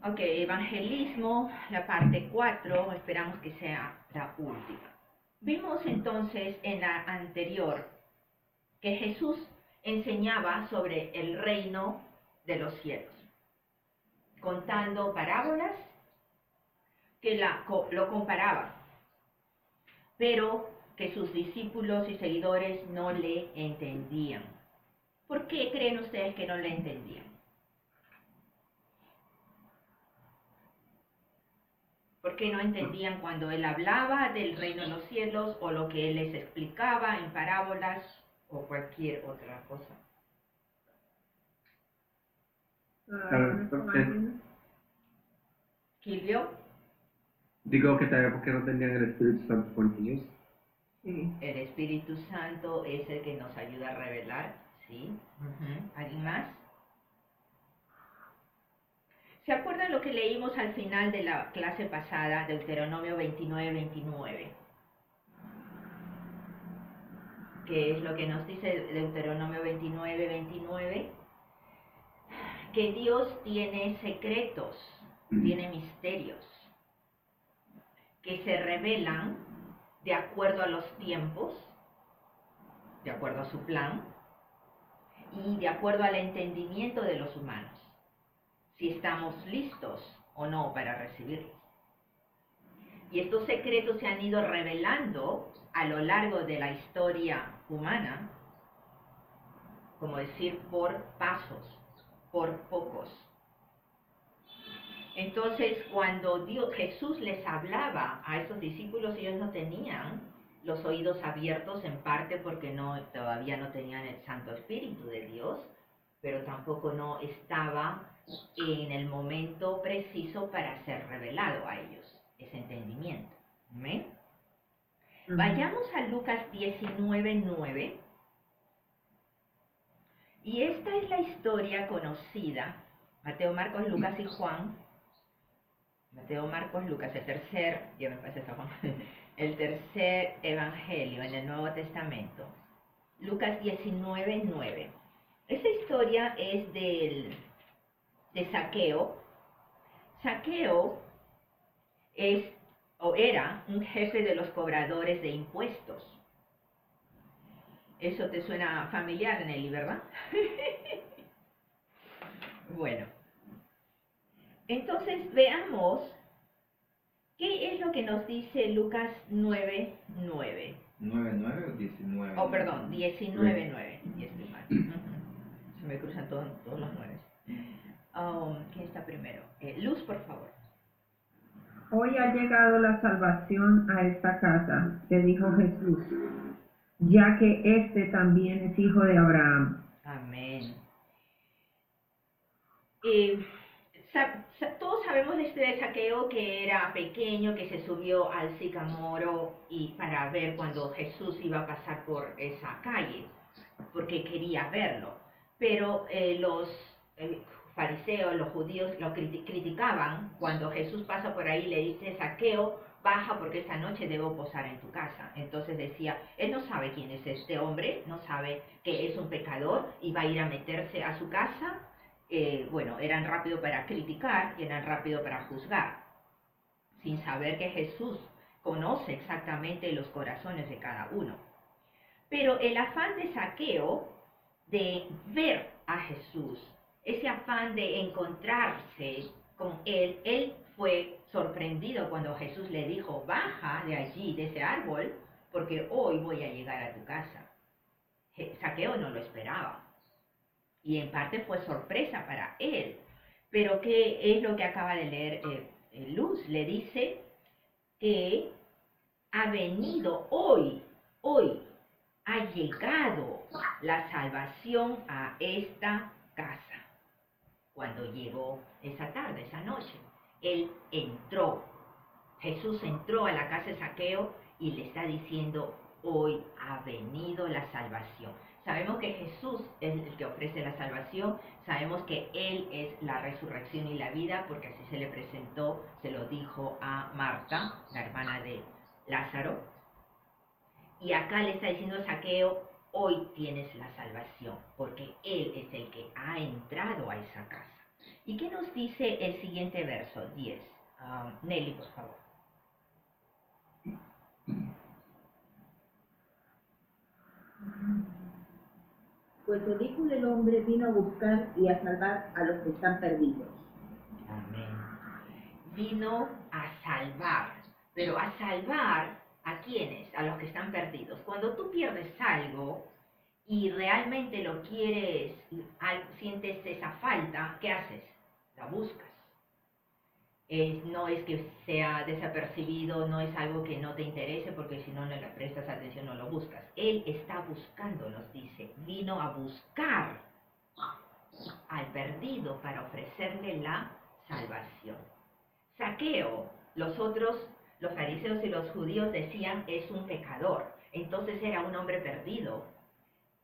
Ok, evangelismo, la parte 4, esperamos que sea la última. Vimos entonces en la anterior que Jesús enseñaba sobre el reino de los cielos, contando parábolas que lo comparaban, pero que sus discípulos y seguidores no le entendían. ¿Por qué creen ustedes que no le entendían? ¿Por qué no entendían cuando él hablaba del reino de los cielos o lo que él les explicaba en parábolas o cualquier otra cosa? ¿Kilvio? Digo que tal vez porque no tenían el Espíritu Santo con ellos. Sí. El Espíritu Santo es el que nos ayuda a revelar, ¿sí? ¿Alguien más? ¿Se acuerdan lo que leímos al final de la clase pasada, Deuteronomio 29:29? ¿Qué es lo que nos dice Deuteronomio 29:29? Que Dios tiene secretos, tiene misterios, que se revelan de acuerdo a los tiempos, de acuerdo a su plan, y de acuerdo al entendimiento de los humanos, si estamos listos o no para recibirlos. Y estos secretos se han ido revelando a lo largo de la historia humana, como decir, por pasos, por pocos. Entonces, cuando Jesús les hablaba a estos discípulos, ellos no tenían los oídos abiertos, en parte porque todavía no tenían el Santo Espíritu de Dios, pero tampoco no estaba en el momento preciso para ser revelado a ellos ese entendimiento. ¿Amén? Vayamos a Lucas 19:9. Y esta es la historia conocida. Mateo, Marcos, Lucas y Juan. Mateo, Marcos, Lucas, el tercer evangelio en el Nuevo Testamento. Lucas 19:9. Esa historia es de Zaqueo. Zaqueo era un jefe de los cobradores de impuestos. Eso te suena familiar, Nelly, ¿verdad? Bueno, entonces veamos qué es lo que nos dice Lucas 9:9. ¿9:9 o 19? Oh, perdón, 19:9. Se me cruzan todos los 9. ¿Quién está primero? Luz, por favor. Hoy ha llegado la salvación a esta casa, le dijo Jesús, ya que este también es hijo de Abraham. Amén. Todos sabemos de este Zaqueo, que era pequeño, que se subió al sicamoro y para ver cuando Jesús iba a pasar por esa calle, porque quería verlo. Pero los fariseos, los judíos, lo criticaban cuando Jesús pasa por ahí y le dice: Zaqueo, baja porque esta noche debo posar en tu casa. Entonces decía, él no sabe quién es este hombre, no sabe que es un pecador y va a ir a meterse a su casa. Bueno, eran rápidos para criticar y eran rápidos para juzgar, sin saber que Jesús conoce exactamente los corazones de cada uno. Pero el afán de Zaqueo de ver a Jesús, ese afán de encontrarse con él fue sorprendido cuando Jesús le dijo: baja de allí, de ese árbol, porque hoy voy a llegar a tu casa. Zaqueo no lo esperaba. Y en parte fue sorpresa para él. Pero ¿qué es lo que acaba de leer Luz? Le dice que ha venido hoy, ha llegado la salvación a esta casa. Cuando llegó esa tarde, esa noche, él entró. Jesús entró a la casa de Zaqueo y le está diciendo: hoy ha venido la salvación. Sabemos que Jesús es el que ofrece la salvación, sabemos que Él es la resurrección y la vida, porque así se le presentó, se lo dijo a Marta, la hermana de Lázaro. Y acá le está diciendo a Zaqueo: hoy tienes la salvación, porque Él es el que ha entrado a esa casa. ¿Y qué nos dice el siguiente verso, 10? Nelly, por favor. Pues el Hijo del Hombre vino a buscar y a salvar a los que están perdidos. Amén. Vino a salvar, pero ¿a salvar a quiénes? A los que están perdidos. Cuando tú pierdes algo y realmente lo quieres, sientes esa falta, ¿qué haces? La buscas. No es que sea desapercibido, no es algo que no te interese, porque si no, no le prestas atención, no lo buscas. Él está buscando, nos dice, vino a buscar al perdido para ofrecerle la salvación. Zaqueo, los fariseos y los judíos decían, es un pecador. Entonces era un hombre perdido,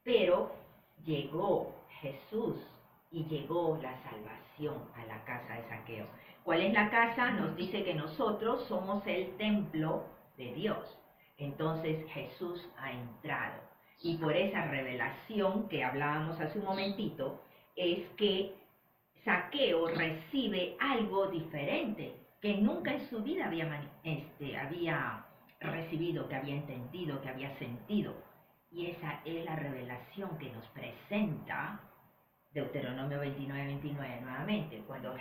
pero llegó Jesús y llegó la salvación a la casa de Zaqueo. ¿Cuál es la casa? Nos dice que nosotros somos el templo de Dios. Entonces Jesús ha entrado. Y por esa revelación que hablábamos hace un momentito, es que Zaqueo recibe algo diferente que nunca en su vida había recibido, que había entendido, que había sentido. Y esa es la revelación que nos presenta Deuteronomio 29 nuevamente, cuando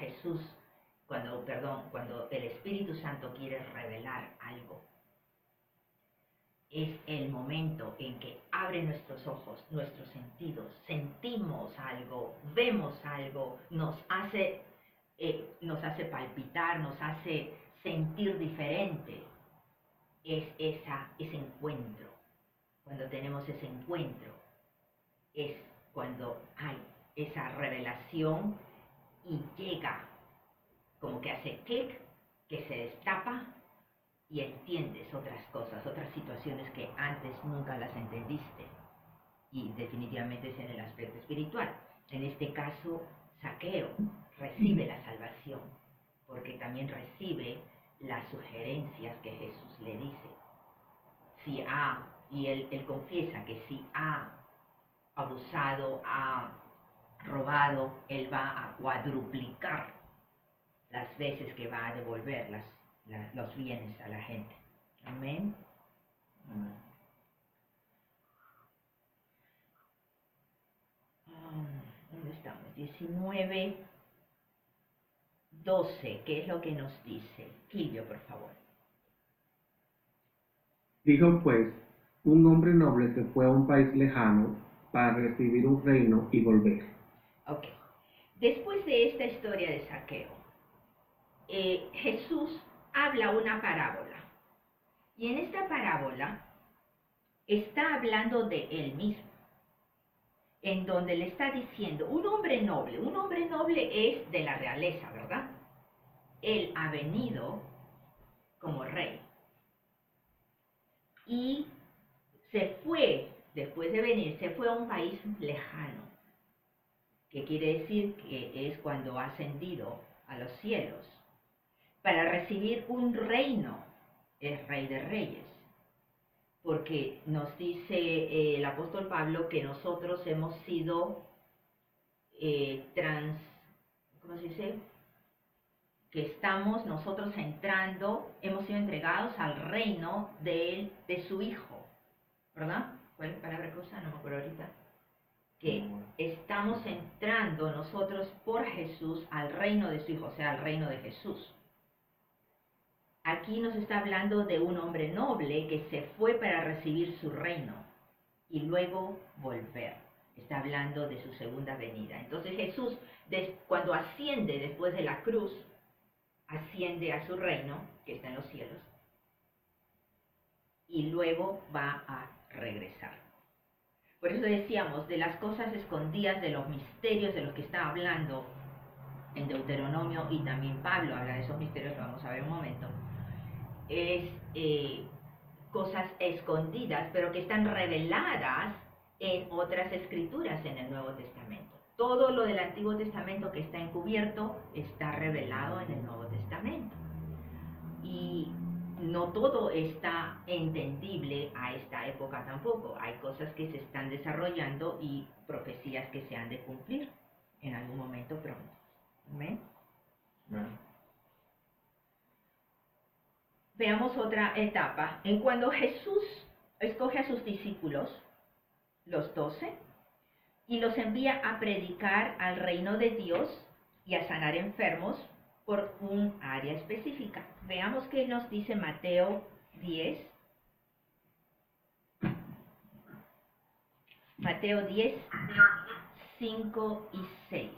el Espíritu Santo quiere revelar algo. Es el momento en que abre nuestros ojos, nuestros sentidos, sentimos algo, vemos algo, nos hace palpitar, nos hace sentir diferente. Es ese encuentro. Cuando tenemos ese encuentro, es cuando hay esa revelación y llega, como que hace clic, que se destapa y entiendes otras cosas, otras situaciones que antes nunca las entendiste. Y definitivamente es en el aspecto espiritual. En este caso, Zaqueo recibe la salvación, porque también recibe las sugerencias que Jesús le dice. Y él confiesa que si ha abusado, ha robado, él va a cuadruplicar las veces que va a devolver los bienes a la gente. Amén. ¿Dónde estamos? 19, 12. ¿Qué es lo que nos dice? Silvio, por favor. Dijo pues, un hombre noble se fue a un país lejano para recibir un reino y volver. Ok. Después de esta historia de Zaqueo, Jesús habla una parábola. Y en esta parábola está hablando de él mismo, en donde le está diciendo, un hombre noble es de la realeza, ¿verdad? Él ha venido como rey. Y se fue, después de venir, se fue a un país lejano, que quiere decir que es cuando ha ascendido a los cielos, para recibir un reino, es Rey de Reyes. Porque nos dice el apóstol Pablo que nosotros hemos sido ¿cómo se dice? Que estamos nosotros entrando, hemos sido entregados al reino de su Hijo, ¿verdad? ¿Cuál es la palabra que usa? No me acuerdo ahorita. Que estamos entrando nosotros por Jesús al reino de su Hijo, o sea, al reino de Jesús. Aquí nos está hablando de un hombre noble que se fue para recibir su reino y luego volver. Está hablando de su segunda venida. Entonces Jesús, cuando asciende después de la cruz, asciende a su reino, que está en los cielos, y luego va a regresar. Por eso decíamos, de las cosas escondidas, de los misterios de los que está hablando en Deuteronomio, y también Pablo habla de esos misterios, lo vamos a ver un momento, es cosas escondidas, pero que están reveladas en otras escrituras en el Nuevo Testamento. Todo lo del Antiguo Testamento que está encubierto está revelado en el Nuevo Testamento. Y no todo está entendible a esta época tampoco. Hay cosas que se están desarrollando y profecías que se han de cumplir en algún momento pronto. Amén. Amén. Veamos otra etapa. En cuando Jesús escoge a sus discípulos, los 12, y los envía a predicar al reino de Dios y a sanar enfermos por un área específica. Veamos qué nos dice Mateo 10. Mateo 10, 5 y 6.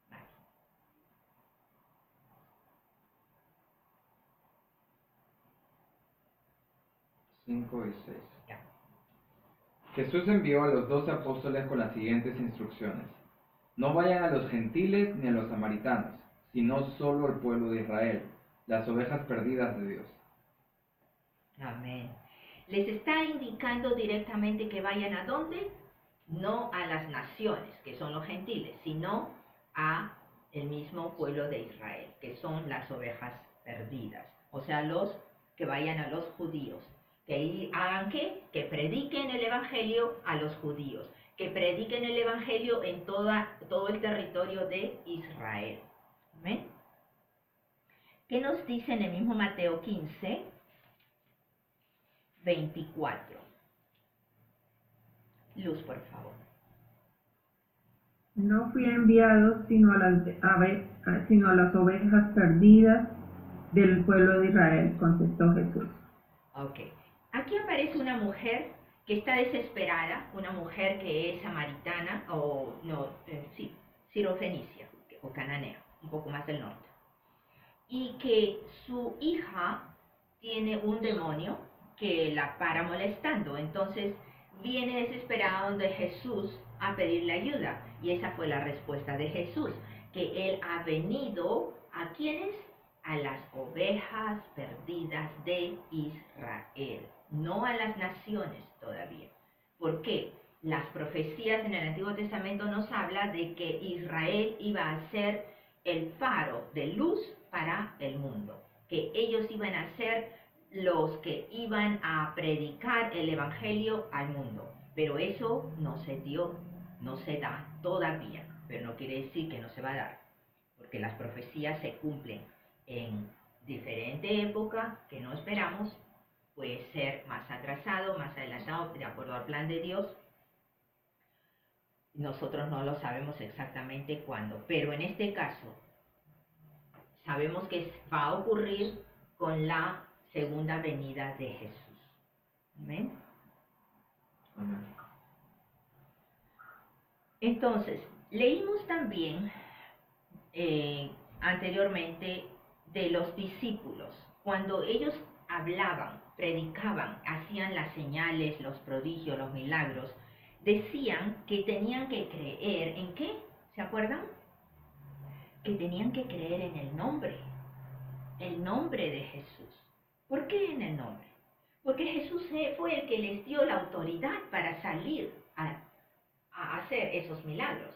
Vale. Cinco y 6. Ya. Jesús envió a los 12 apóstoles con las siguientes instrucciones. No vayan a los gentiles ni a los samaritanos, sino solo al pueblo de Israel, las ovejas perdidas de Dios. Amén. Les está indicando directamente que vayan a dónde, no a las naciones, que son los gentiles, sino a el mismo pueblo de Israel, que son las ovejas perdidas. O sea, los que vayan a los judíos. Que ahí hagan ¿qué? Que prediquen el evangelio a los judíos, que prediquen el evangelio en todo el territorio de Israel. ¿Amén? ¿Qué nos dice en el mismo Mateo 15, 24? Luz, por favor. No fui enviado sino sino a las ovejas perdidas del pueblo de Israel, contestó Jesús. Ok. Aquí aparece una mujer que está desesperada, una mujer que es samaritana, o no, sí, sirofenicia, o cananea, un poco más del norte. Y que su hija tiene un demonio que la para molestando. Entonces viene desesperada donde Jesús a pedirle ayuda. Y esa fue la respuesta de Jesús, que Él ha venido ¿a quiénes? A las ovejas perdidas de Israel, no a las naciones todavía. ¿Por qué? Las profecías en el Antiguo Testamento nos habla de que Israel iba a ser el faro de luz para el mundo, que ellos iban a ser los que iban a predicar el Evangelio al mundo. Pero eso no se dio, no se da todavía, pero no quiere decir que no se va a dar, porque las profecías se cumplen en diferente época que no esperamos, puede ser más atrasado, más adelantado, de acuerdo al plan de Dios. Nosotros no lo sabemos exactamente cuándo, pero en este caso sabemos que va a ocurrir con la segunda venida de Jesús. ¿Amén? Amén. Entonces, leímos también anteriormente de los discípulos, cuando ellos hablaban, predicaban, hacían las señales, los prodigios, los milagros, decían que tenían que creer ¿en qué? ¿Se acuerdan? Que tenían que creer en el nombre de Jesús. ¿Por qué en el nombre? Porque Jesús fue el que les dio la autoridad para salir a hacer esos milagros,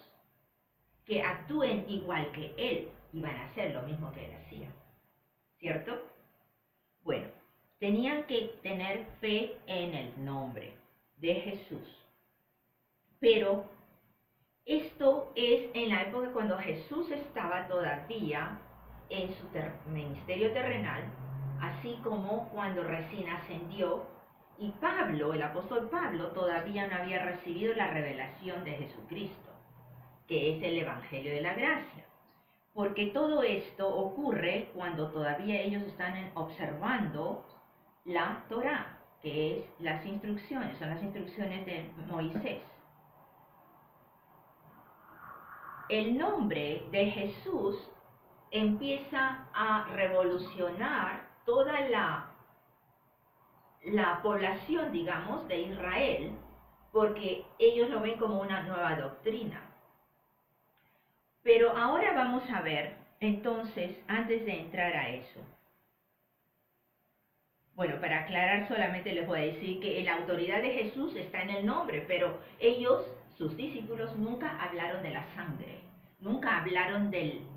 que actúen igual que Él, iban a hacer lo mismo que Él hacía, ¿cierto? Bueno, tenían que tener fe en el nombre de Jesús, pero esto es en la época cuando Jesús estaba todavía en su ministerio terrenal, así como cuando recién ascendió, y Pablo, el apóstol Pablo, todavía no había recibido la revelación de Jesucristo, que es el Evangelio de la Gracia. Porque todo esto ocurre cuando todavía ellos están observando la Torá, que es las instrucciones, son las instrucciones de Moisés. El nombre de Jesús empieza a revolucionar toda la población, digamos, de Israel, porque ellos lo ven como una nueva doctrina. Pero ahora vamos a ver, entonces, antes de entrar a eso, bueno, para aclarar solamente les voy a decir que la autoridad de Jesús está en el nombre, pero ellos, sus discípulos, nunca hablaron de la sangre, nunca hablaron del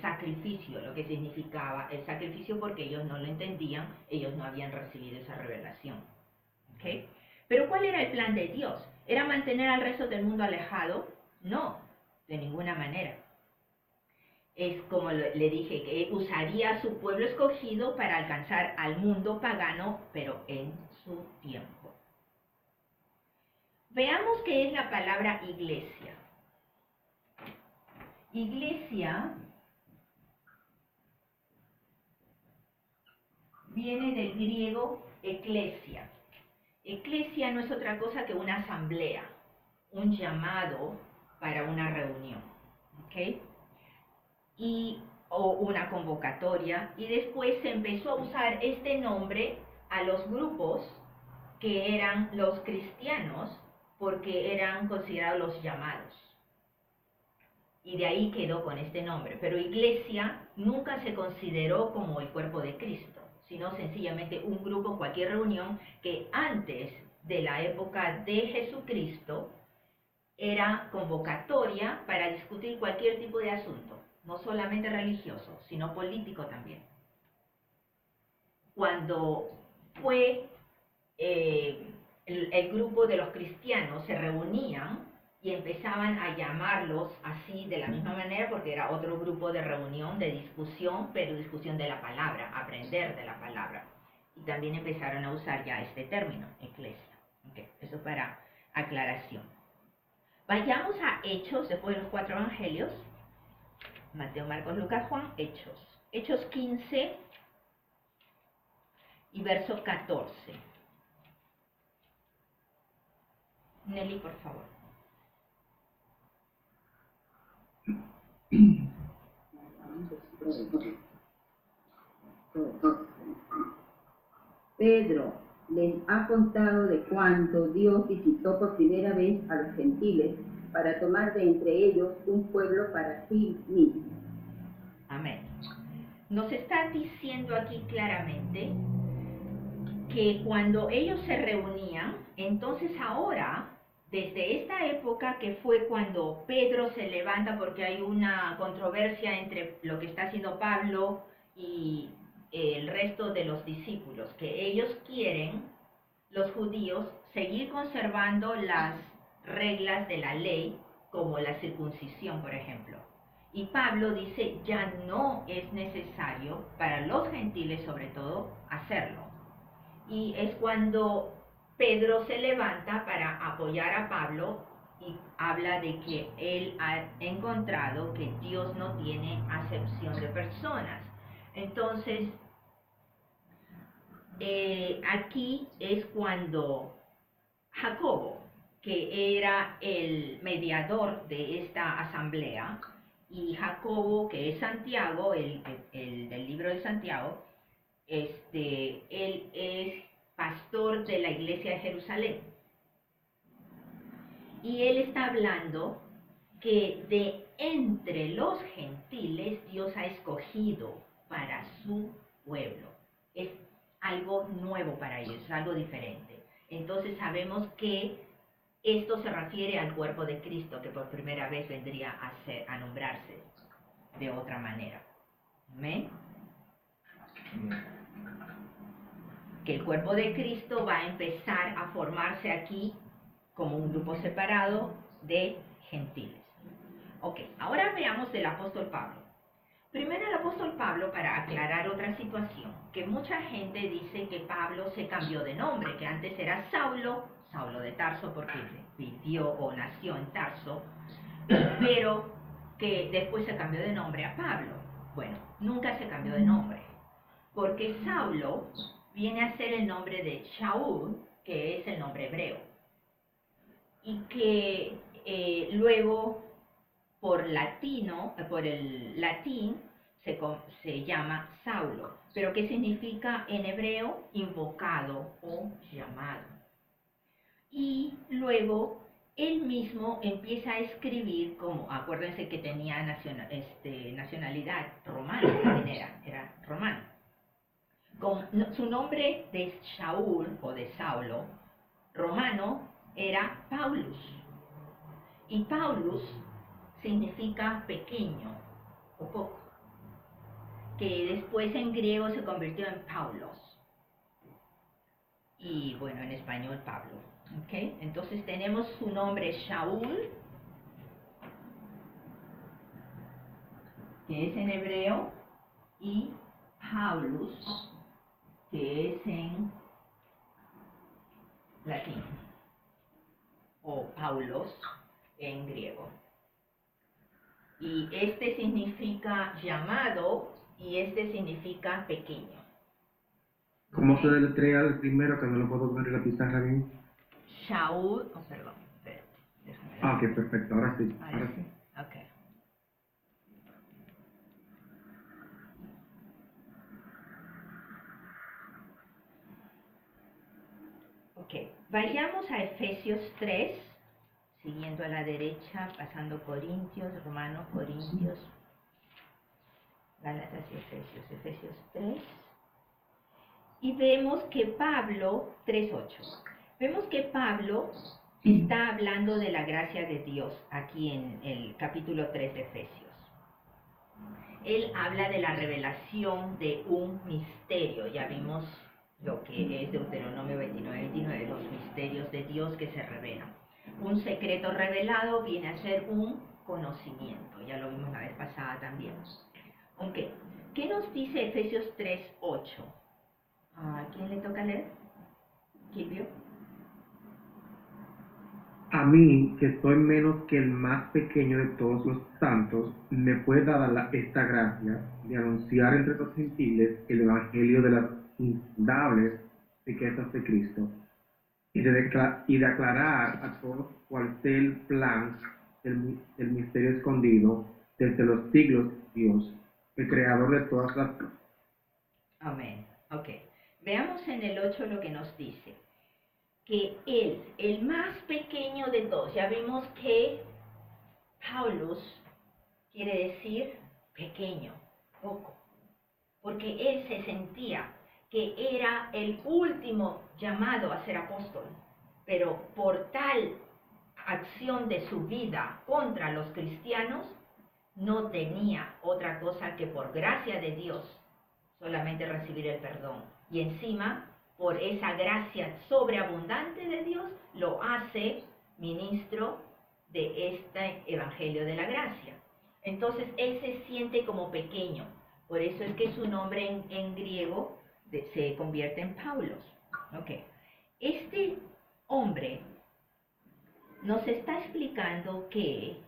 sacrificio, lo que significaba el sacrificio, porque ellos no lo entendían, ellos no habían recibido esa revelación. Pero ¿cuál era el plan de Dios? ¿Era mantener al resto del mundo alejado? No, de ninguna manera. Es como le dije, que usaría a su pueblo escogido para alcanzar al mundo pagano, pero en su tiempo. Veamos qué es la palabra iglesia. Iglesia viene del griego eclesia. Eclesia no es otra cosa que una asamblea, un llamado para una reunión, ¿ok? O una convocatoria, y después se empezó a usar este nombre a los grupos que eran los cristianos, porque eran considerados los llamados. Y de ahí quedó con este nombre. Pero iglesia nunca se consideró como el cuerpo de Cristo, sino sencillamente un grupo, cualquier reunión que antes de la época de Jesucristo era convocatoria para discutir cualquier tipo de asunto, no solamente religioso, sino político también. Cuando fue el grupo de los cristianos se reunían y empezaban a llamarlos así de la misma manera, porque era otro grupo de reunión, de discusión, pero discusión de la palabra, aprender de la palabra. Y también empezaron a usar ya este término, eclesia. Okay, eso para aclaración. Vayamos a Hechos, después de los 4 evangelios. Mateo, Marcos, Lucas, Juan, Hechos. Hechos 15 y verso 14. Nelly, por favor. Pedro les ha contado de cuando Dios visitó por primera vez a los gentiles para tomar de entre ellos un pueblo para sí mismo. Amén. Nos está diciendo aquí claramente que cuando ellos se reunían, entonces ahora, desde esta época que fue cuando Pedro se levanta, porque hay una controversia entre lo que está haciendo Pablo y el resto de los discípulos, que ellos quieren, los judíos, seguir conservando las reglas de la ley, como la circuncisión, por ejemplo. Y Pablo dice, ya no es necesario, para los gentiles sobre todo, hacerlo. Y es cuando Pedro se levanta para apoyar a Pablo y habla de que él ha encontrado que Dios no tiene acepción de personas. Entonces, aquí es cuando Jacobo, que era el mediador de esta asamblea, y Jacobo, que es Santiago, el del libro de Santiago, él es pastor de la iglesia de Jerusalén. Y él está hablando que de entre los gentiles Dios ha escogido para su pueblo. Es algo nuevo para ellos, es algo diferente. Entonces sabemos que esto se refiere al cuerpo de Cristo, que por primera vez vendría a nombrarse de otra manera. ¿Amén? Que el cuerpo de Cristo va a empezar a formarse aquí como un grupo separado de gentiles. Ok, ahora veamos el apóstol Pablo. Primero el apóstol Pablo, para aclarar otra situación, que mucha gente dice que Pablo se cambió de nombre, que antes era Saulo de Tarso, porque vivió o nació en Tarso, pero que después se cambió de nombre a Pablo. Bueno, nunca se cambió de nombre, porque Saulo viene a ser el nombre de Shaul, que es el nombre hebreo, y que luego por el latín se llama Saulo, pero que significa en hebreo invocado o llamado. Y luego él mismo empieza a escribir, como acuérdense que tenía nacionalidad romana, era romano. Su nombre de Shaul o de Saulo romano era Paulus, y Paulus significa pequeño o poco, que después en griego se convirtió en Paulos, y bueno, en español Pablo. ¿Okay? Entonces tenemos su nombre Shaul, que es en hebreo, y Paulus, que es en latín, o Paulos en griego. Y este significa llamado y este significa pequeño. ¿Cómo se deletrea el primero que no lo puedo ver en la pizarra bien? Shaul, perdón, espérate, déjame ver. Ah, ok, perfecto, ahora sí, Ahí ahora sí, sí. ok. Ok, vayamos a Efesios 3, siguiendo a la derecha, pasando Corintios, Romanos, Corintios, Gálatas y Efesios. Efesios 3. Y vemos que Pablo, 3:8, vemos que Pablo está hablando de la gracia de Dios aquí en el capítulo 3 de Efesios. Él habla de la revelación de un misterio. Ya vimos lo que es Deuteronomio 29, los misterios de Dios que se revelan. Un secreto revelado viene a ser un conocimiento. Ya lo vimos la vez pasada también. Ok, ¿qué nos dice Efesios 3:8? ¿A quién le toca leer? ¿Quién vio? A mí, que soy menos que el más pequeño de todos los santos, me fue dada esta gracia de anunciar entre los gentiles el evangelio de las insondables riquezas de Cristo y de aclarar a todos cuál sea el plan del misterio escondido desde los siglos de Dios, el creador de todas las cosas. Amén. Ok. Veamos en el 8 lo que nos dice. Que él, el más pequeño de todos, ya vimos que Paulus quiere decir pequeño, poco, porque él se sentía que era el último llamado a ser apóstol, pero por tal acción de su vida contra los cristianos, no tenía otra cosa que por gracia de Dios solamente recibir el perdón. Y encima, por esa gracia sobreabundante de Dios, lo hace ministro de este evangelio de la gracia. Entonces, él se siente como pequeño. Por eso es que su nombre en griego se convierte en Paulos. Okay. Este hombre nos está explicando que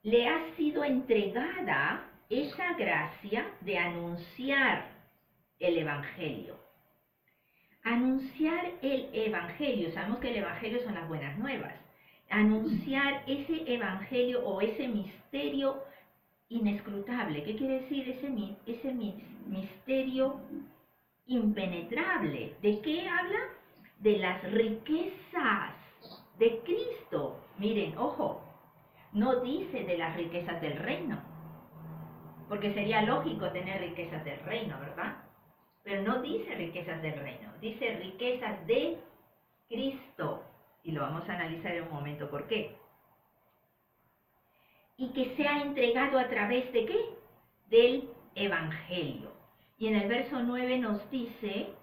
le ha sido entregada esa gracia de anunciar el Evangelio. Anunciar el Evangelio, sabemos que el Evangelio son las buenas nuevas. Anunciar ese Evangelio o ese misterio inescrutable. ¿Qué quiere decir ese misterio impenetrable? ¿De qué habla? De las riquezas de Cristo. Miren, ojo, no dice de las riquezas del reino, porque sería lógico tener riquezas del reino, ¿verdad? Pero no dice riquezas del reino, dice riquezas de Cristo. Y lo vamos a analizar en un momento por qué. Y que se ha entregado a través de ¿qué? Del Evangelio. Y en el verso 9 nos dice,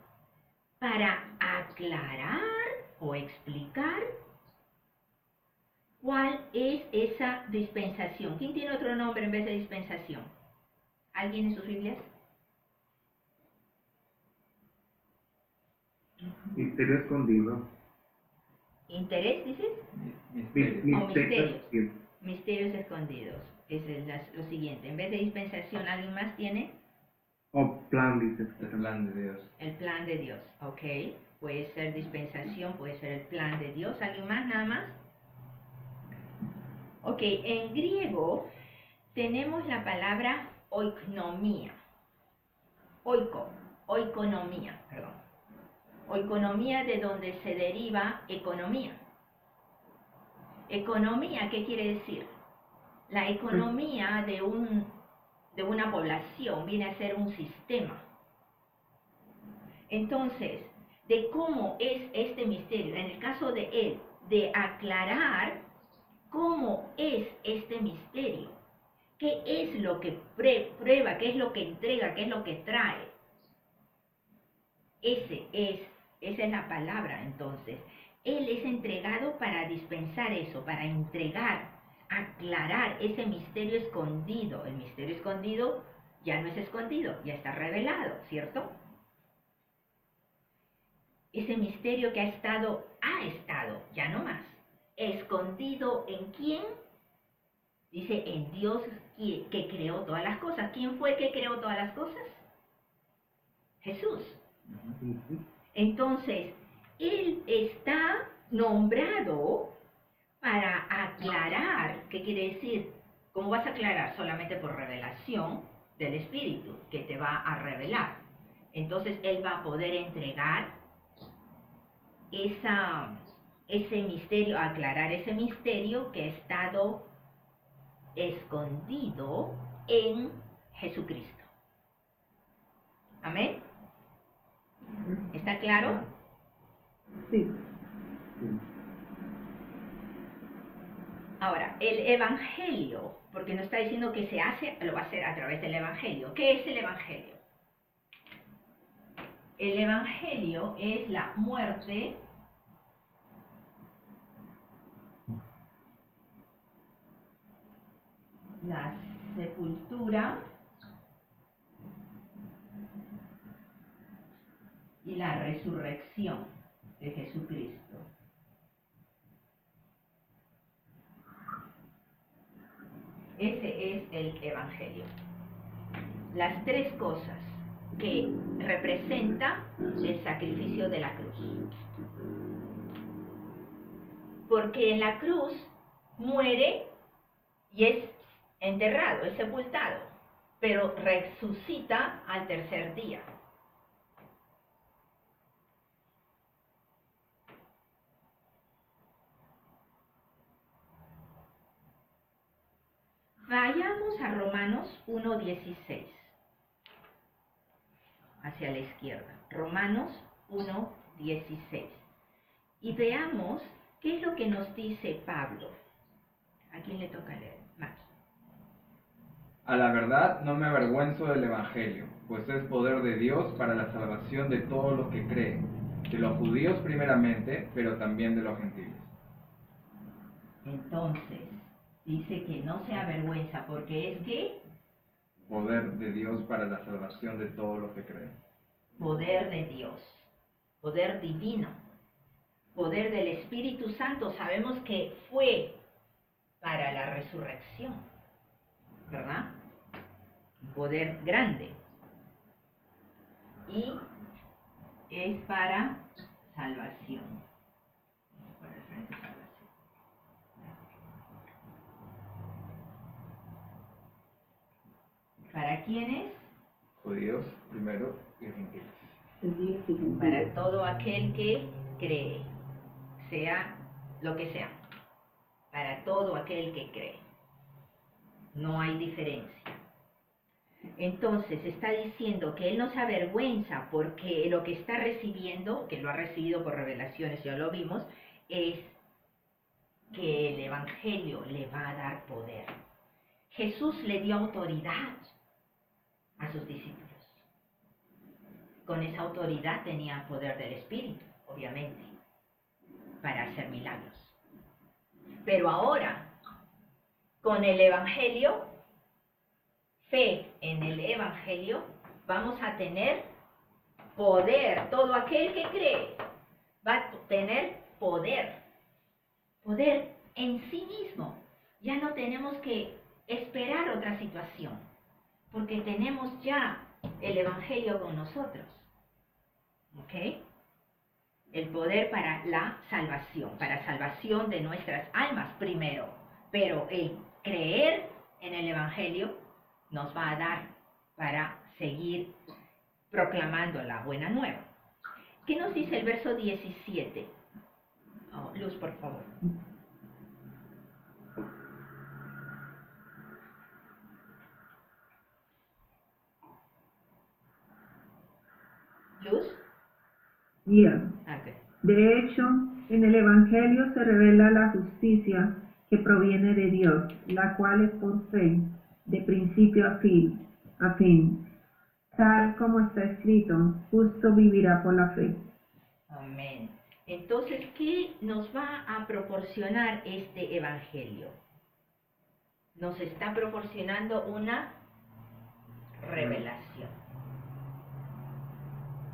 para aclarar o explicar cuál es esa dispensación. ¿Quién tiene otro nombre en vez de dispensación? ¿Alguien en sus Biblias? Misterio escondido. ¿Interés, dices? Misterios. Misterios escondidos. Ese es lo siguiente. En vez de dispensación, ¿alguien más tiene? O plan, dice. El plan de Dios. El plan de Dios, ok. Puede ser dispensación, puede ser el plan de Dios. ¿Alguien más, nada más? Ok, en griego tenemos la palabra oikonomía. Oikonomía, perdón. Oikonomía, de donde se deriva economía. Economía, ¿qué quiere decir? La economía de una población viene a ser un sistema. Entonces, de cómo es este misterio, en el caso de él, de aclarar cómo es este misterio, qué es lo que prueba, qué es lo que entrega, qué es lo que trae. Esa es la palabra, entonces. Él es entregado para dispensar eso, para entregar aclarar ese misterio escondido. El misterio escondido ya no es escondido, ya está revelado, ¿cierto? Ese misterio que ha estado, ya no más, escondido ¿en quién? Dice, en Dios que creó todas las cosas. ¿Quién fue que creó todas las cosas? Jesús. Entonces, Él está nombrado para aclarar. ¿Qué quiere decir? ¿Cómo vas a aclarar? Solamente por revelación del Espíritu, que te va a revelar. Entonces, Él va a poder entregar ese misterio, aclarar ese misterio que ha estado escondido en Jesucristo. Amén. ¿Está claro? Sí. Ahora, el Evangelio, porque nos está diciendo que se hace, lo va a hacer a través del Evangelio. ¿Qué es el Evangelio? El Evangelio es la muerte, la sepultura y la resurrección de Jesucristo. Ese es el Evangelio. Las tres cosas que representa el sacrificio de la cruz. Porque en la cruz muere y es enterrado, es sepultado, pero resucita al tercer día. Vayamos a Romanos 1:16. Hacia la izquierda. Romanos 1:16. Y veamos qué es lo que nos dice Pablo. ¿A quién le toca leer? Max. A la verdad no me avergüenzo del Evangelio, pues es poder de Dios para la salvación de todos los que creen, de los judíos primeramente, pero también de los gentiles. Entonces, dice que no se avergüenza, porque es que Poder de Dios para la salvación de todos los que creen. poder de Dios, poder divino, poder del Espíritu Santo. Sabemos que fue para la resurrección, ¿verdad? Un poder grande. Y es para salvación. ¿Para quiénes? Judíos primero y gentiles. Para todo aquel que cree, sea lo que sea. Para todo aquel que cree. No hay diferencia. Entonces está diciendo que él no se avergüenza porque lo que está recibiendo, que lo ha recibido por revelaciones, ya lo vimos, es que el Evangelio le va a dar poder. Jesús le dio autoridad a sus discípulos. Con esa autoridad tenían poder del Espíritu, obviamente, para hacer milagros. Pero ahora, con el Evangelio, fe en el Evangelio, vamos a tener poder. Todo aquel que cree va a tener poder. Poder en sí mismo. Ya no tenemos que esperar otra situación, porque tenemos ya el Evangelio con nosotros. ¿Ok? El poder para la salvación de nuestras almas primero. Pero el creer en el Evangelio nos va a dar para seguir proclamando la buena nueva. ¿Qué nos dice el verso 17? Oh, Luz, por favor. Luz. Yeah. Okay. De hecho, en el Evangelio se revela la justicia que proviene de Dios, la cual es por fe, de principio a fin. Tal como está escrito, justo vivirá por la fe. Amén. Entonces, ¿qué nos va a proporcionar este Evangelio? nos está proporcionando una revelación.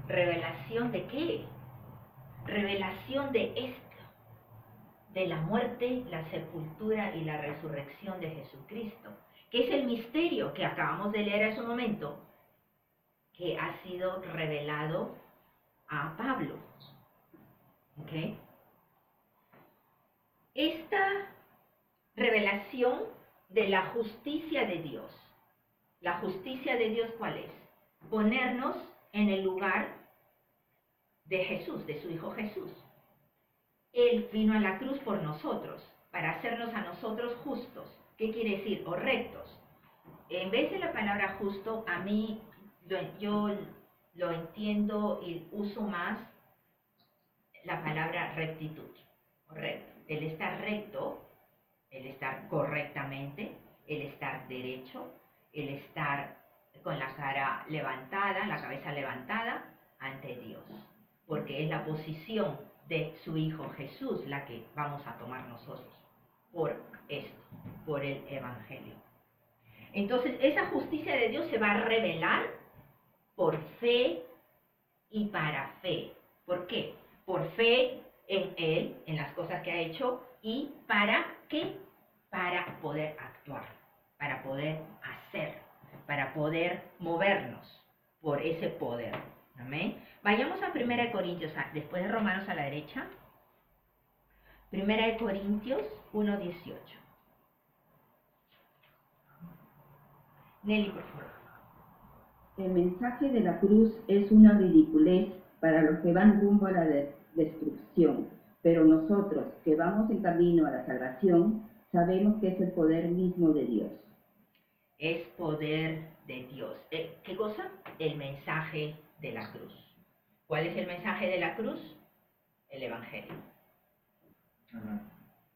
¿Revelación de qué? Revelación de esto, de la muerte, la sepultura y la resurrección de Jesucristo, que es el misterio que acabamos de leer hace un momento, que ha sido revelado a Pablo. ¿Ok? Esta revelación de la justicia de Dios. ¿La justicia de Dios cuál es? Ponernos en el lugar de Jesús, de su Hijo Jesús. Él vino a la cruz por nosotros, para hacernos a nosotros justos. ¿Qué quiere decir? O rectos. En vez de la palabra justo, a mí, yo lo entiendo y uso más la palabra rectitud. Correcto. El estar recto, el estar correctamente, el estar derecho, el estar con la cara levantada, la cabeza levantada ante Dios. Porque es la posición de su Hijo Jesús la que vamos a tomar nosotros por esto, por el Evangelio. Entonces, esa justicia de Dios se va a revelar por fe y para fe. ¿Por qué? Por fe en Él, en las cosas que ha hecho, y ¿para qué? Para poder actuar, para poder hacer, para poder movernos por ese poder. Amén. Vayamos a 1 Corintios, después de Romanos a la derecha. 1 Corintios 1:18. Nelly, por favor. El mensaje de la cruz es una ridiculez para los que van rumbo a la destrucción, pero nosotros que vamos en camino a la salvación, sabemos que es el poder mismo de Dios. Es poder de Dios. ¿Qué cosa? El mensaje de la cruz. ¿Cuál es el mensaje de la cruz? El Evangelio. Ajá.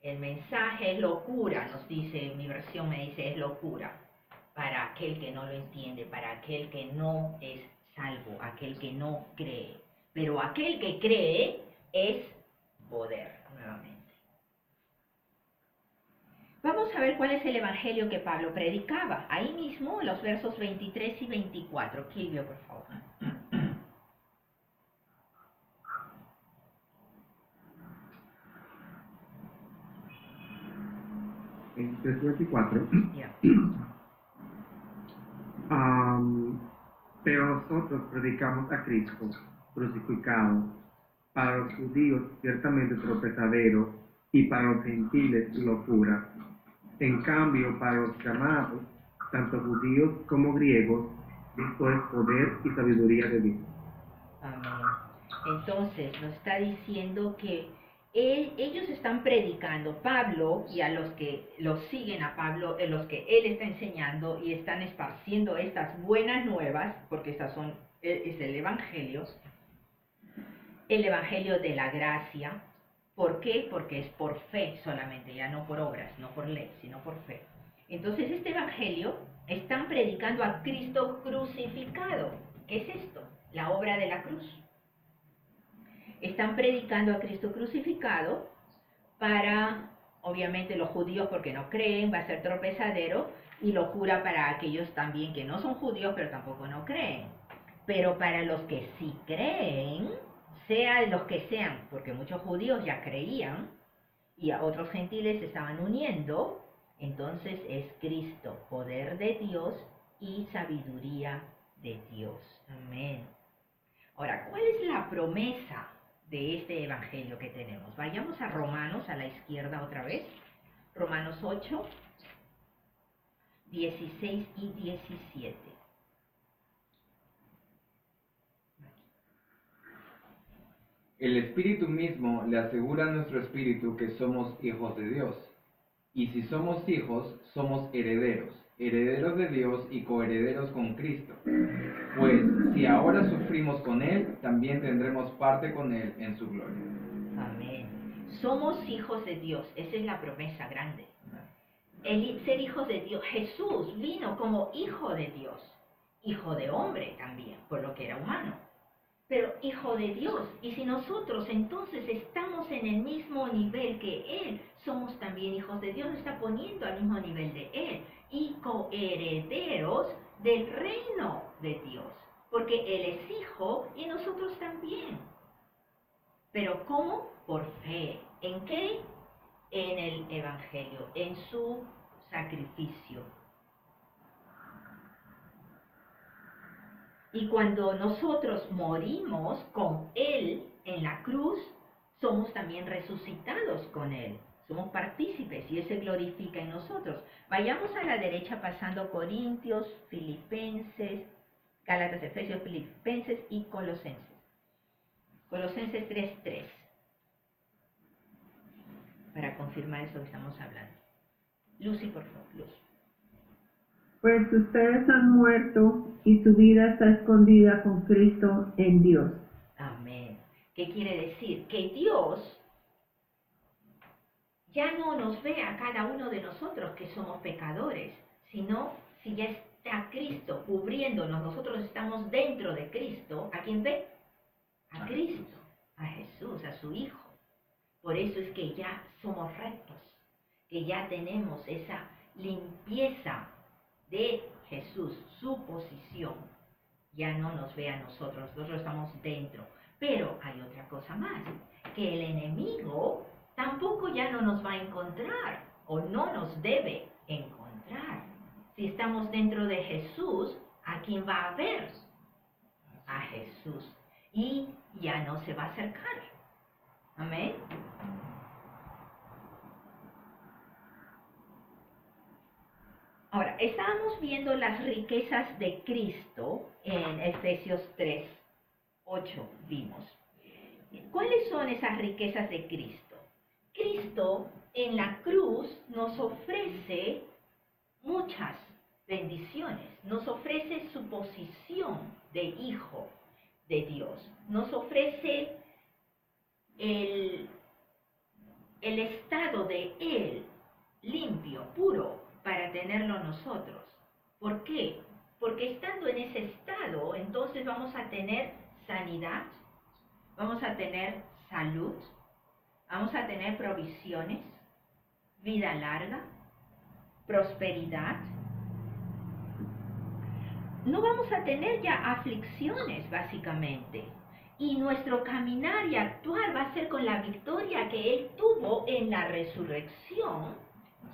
El mensaje es locura, nos dice, mi versión me dice, es locura para aquel que no lo entiende, para aquel que no es salvo, aquel que no cree. Pero aquel que cree es poder, nuevamente. Vamos a ver cuál es el evangelio que Pablo predicaba. Ahí mismo, los versos 23 y 24. Kilvio, por favor. 24. Yeah. Pero nosotros predicamos a Cristo crucificado, para los judíos ciertamente tropezadero y para los gentiles locura. En cambio, para los llamados, tanto judíos como griegos, esto es poder y sabiduría de Dios. Amén. Entonces nos está diciendo que ellos están predicando, Pablo y a los que los siguen a Pablo, los que él está enseñando y están esparciendo estas buenas nuevas, porque estas son, es el evangelio de la gracia. ¿Por qué? Porque es por fe solamente, ya no por obras, no por ley, sino por fe. Entonces este evangelio están predicando a Cristo crucificado. ¿Qué es esto? La obra de la cruz. Están predicando a Cristo crucificado para, obviamente, los judíos porque no creen, va a ser tropezadero, y locura para aquellos también que no son judíos pero tampoco no creen. Pero para los que sí creen, sea de los que sean, porque muchos judíos ya creían y a otros gentiles se estaban uniendo, entonces es Cristo, poder de Dios y sabiduría de Dios. Amén. Ahora, ¿cuál es la promesa de este evangelio que tenemos? Vayamos a Romanos, a la izquierda otra vez. Romanos 8, 16 y 17. El Espíritu mismo le asegura a nuestro espíritu que somos hijos de Dios. Y si somos hijos, somos herederos, herederos de Dios y coherederos con Cristo. Pues si ahora sufrimos con Él, también tendremos parte con Él en su gloria. Amén. Somos hijos de Dios, esa es la promesa grande. El ser hijos de Dios, Jesús vino como hijo de Dios, hijo de hombre también, por lo que era humano. pero hijo de Dios. Y si nosotros entonces estamos en el mismo nivel que Él, somos también hijos de Dios, nos está poniendo al mismo nivel de Él y coherederos del reino de Dios, porque Él es hijo y nosotros también. Pero ¿cómo? Por fe. ¿En qué? En el Evangelio, en su sacrificio. Y cuando nosotros morimos con Él en la cruz, somos también resucitados con Él. Somos partícipes y Él se glorifica en nosotros. Vayamos a la derecha pasando Corintios, Filipenses, Gálatas, Efesios, Filipenses y Colosenses. Colosenses 3:3. Para confirmar eso que estamos hablando. Lucy, por favor, Luz. Pues ustedes han muerto y su vida está escondida con Cristo en Dios. Amén. ¿Qué quiere decir? Que Dios ya no nos ve a cada uno de nosotros que somos pecadores, sino si ya está Cristo cubriéndonos, nosotros estamos dentro de Cristo, ¿a quién ve? A Cristo, a Jesús, a su Hijo. Por eso es que ya somos rectos, que ya tenemos esa limpieza de Jesús, su posición. Ya no nos ve a nosotros, nosotros estamos dentro. Pero hay otra cosa más, que el enemigo tampoco ya no nos va a encontrar o no nos debe encontrar. Si estamos dentro de Jesús, ¿a quién va a ver? A Jesús. Y ya no se va a acercar. Amén. Ahora, estábamos viendo las riquezas de Cristo en Efesios 3:8 vimos. ¿Cuáles son esas riquezas de Cristo? Cristo en la cruz nos ofrece muchas bendiciones, nos ofrece su posición de hijo de Dios, nos ofrece el estado de Él limpio, puro, para tenerlo nosotros. ¿Por qué? Porque estando en ese estado, entonces vamos a tener sanidad, vamos a tener salud, vamos a tener provisiones, vida larga, prosperidad. No vamos a tener ya aflicciones, básicamente. Y nuestro caminar y actuar va a ser con la victoria que Él tuvo en la resurrección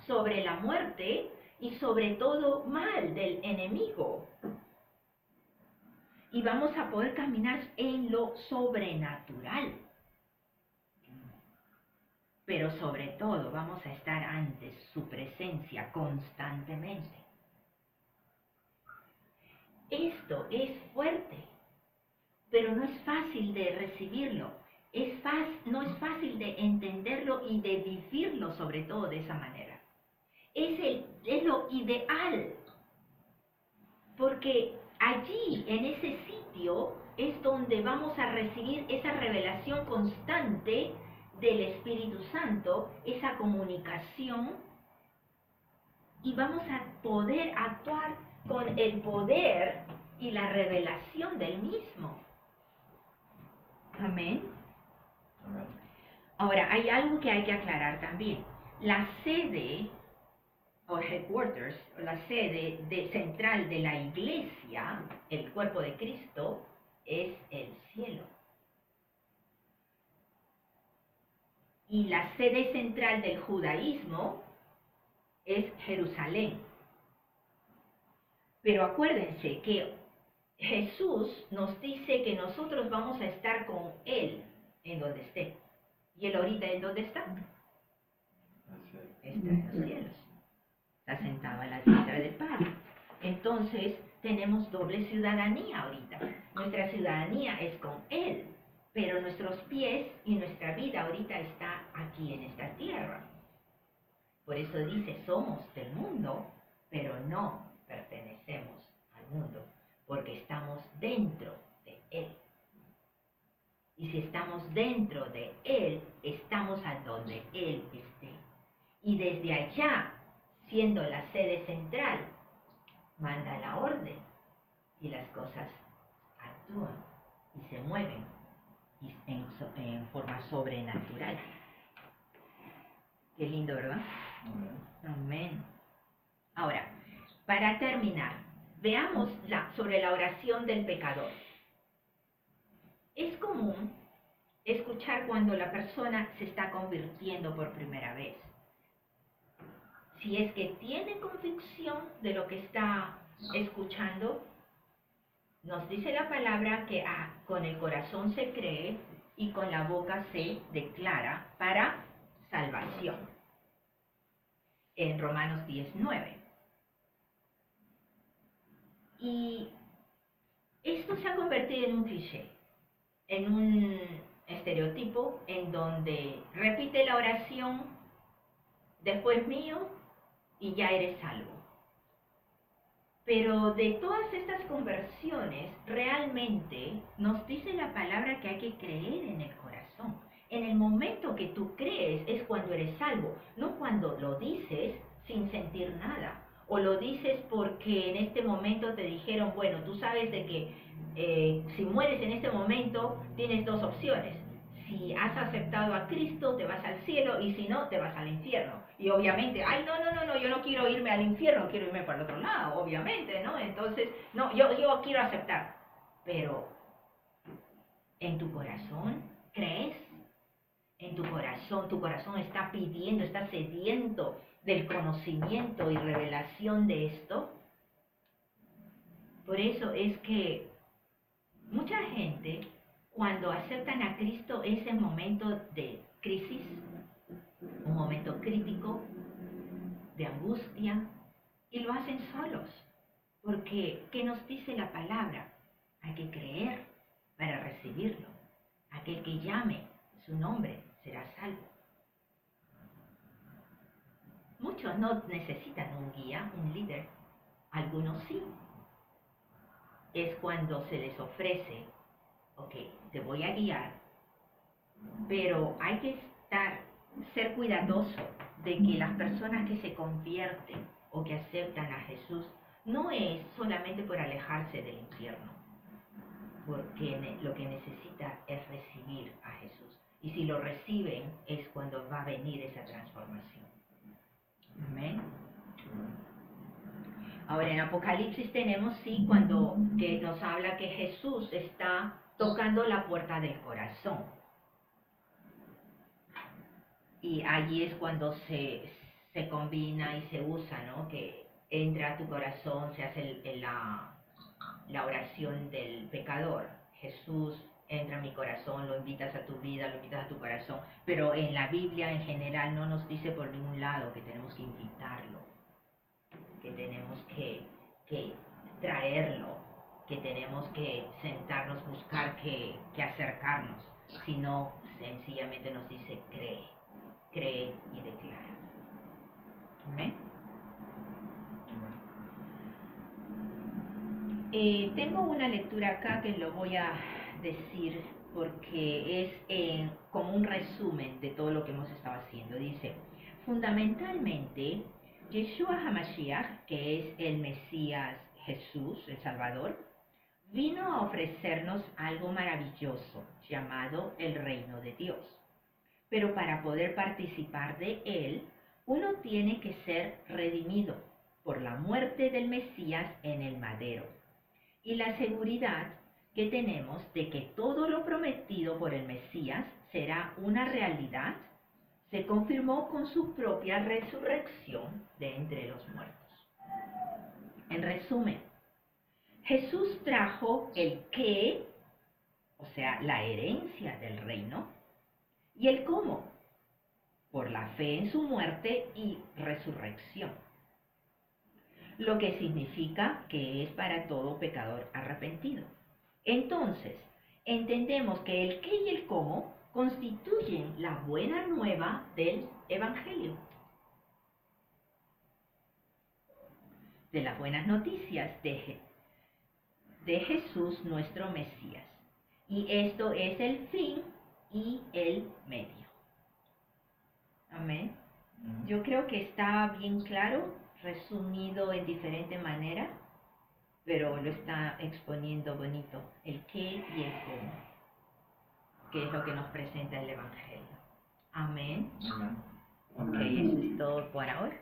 sobre la muerte y sobre todo mal del enemigo. Y vamos a poder caminar en lo sobrenatural. Pero sobre todo vamos a estar ante su presencia constantemente. Esto es fuerte, pero no es fácil de recibirlo. No es fácil de entenderlo y de vivirlo sobre todo de esa manera. Es lo ideal, porque allí, en ese sitio, es donde vamos a recibir esa revelación constante del Espíritu Santo, esa comunicación, y vamos a poder actuar con el poder y la revelación del mismo. Amén. Ahora, hay algo que hay que aclarar también. La sede o headquarters, o la sede central de la iglesia, el cuerpo de Cristo, es el cielo. Y la sede central del judaísmo es Jerusalén. Pero acuérdense que Jesús nos dice que nosotros vamos a estar con Él en donde esté. ¿Y Él ahorita en dónde está? Está en los cielos. Está sentado a la diestra del Padre. Entonces, tenemos doble ciudadanía ahorita. Nuestra ciudadanía es con Él, pero nuestros pies y nuestra vida ahorita está aquí en esta tierra. Por eso dice, somos del mundo, pero no pertenecemos al mundo, porque estamos dentro de Él. Y si estamos dentro de Él, estamos a donde Él esté. Y desde allá, siendo la sede central, manda la orden y las cosas actúan y se mueven en forma sobrenatural. Qué lindo, ¿verdad? Amén. Ahora, para terminar, veamos sobre la oración del pecador. Es común escuchar cuando la persona se está convirtiendo por primera vez. Si es que tiene convicción de lo que está escuchando, nos dice la palabra que con el corazón se cree y con la boca se declara para salvación. En Romanos 10:9. Y esto se ha convertido en un cliché, en un estereotipo en donde repite la oración después mío y ya eres salvo. Pero de todas estas conversiones, realmente nos dice la palabra que hay que creer en el corazón. En el momento que tú crees es cuando eres salvo, no cuando lo dices sin sentir nada. O lo dices porque en este momento te dijeron, bueno, tú sabes de que si mueres en este momento tienes dos opciones. Si has aceptado a Cristo, te vas al cielo, y si no, te vas al infierno. Y obviamente, ay, no, yo no quiero irme al infierno, quiero irme para el otro lado, obviamente, ¿no? Entonces, no, yo quiero aceptar. Pero, ¿en tu corazón crees? En tu corazón está pidiendo, está sediento del conocimiento y revelación de esto. Por eso es que mucha gente, cuando aceptan a Cristo, es en momento de crisis, un momento crítico, de angustia, y lo hacen solos. Porque, ¿qué nos dice la palabra? Hay que creer para recibirlo. Aquel que llame su nombre será salvo. Muchos no necesitan un guía, un líder. Algunos sí. Es cuando se les ofrece, ok, te voy a guiar, pero hay que ser cuidadoso de que las personas que se convierten o que aceptan a Jesús no es solamente por alejarse del infierno, porque lo que necesita es recibir a Jesús. Y si lo reciben es cuando va a venir esa transformación. Amén. Ahora en Apocalipsis tenemos cuando que nos habla que Jesús está tocando la puerta del corazón. Y allí es cuando se combina y se usa, ¿no? Que entra a tu corazón, se hace la oración del pecador. Jesús entra a mi corazón, lo invitas a tu vida, lo invitas a tu corazón. Pero en la Biblia en general no nos dice por ningún lado que tenemos que invitarlo, que tenemos que traerlo, que tenemos que sentarnos, buscar que acercarnos, sino sencillamente nos dice cree y declara. ¿Amén? Tengo una lectura acá que lo voy a decir porque es como un resumen de todo lo que hemos estado haciendo. Dice, fundamentalmente, Yeshua HaMashiach, que es el Mesías Jesús, el Salvador, vino a ofrecernos algo maravilloso llamado el reino de Dios. Pero para poder participar de él, uno tiene que ser redimido por la muerte del Mesías en el madero y la seguridad que tenemos de que todo lo prometido por el Mesías será una realidad, se confirmó con su propia resurrección de entre los muertos. En resumen, Jesús trajo el qué, o sea, la herencia del reino, y el cómo, por la fe en su muerte y resurrección. Lo que significa que es para todo pecador arrepentido. Entonces, entendemos que el qué y el cómo constituyen la buena nueva del Evangelio, de las buenas noticias de Jesús nuestro Mesías. Y esto es el fin y el medio. Amén. Yo creo que está bien claro, resumido en diferente manera, pero lo está exponiendo bonito, el qué y el cómo, que es lo que nos presenta el Evangelio. Amén. Amén. Ok, eso es todo por ahora.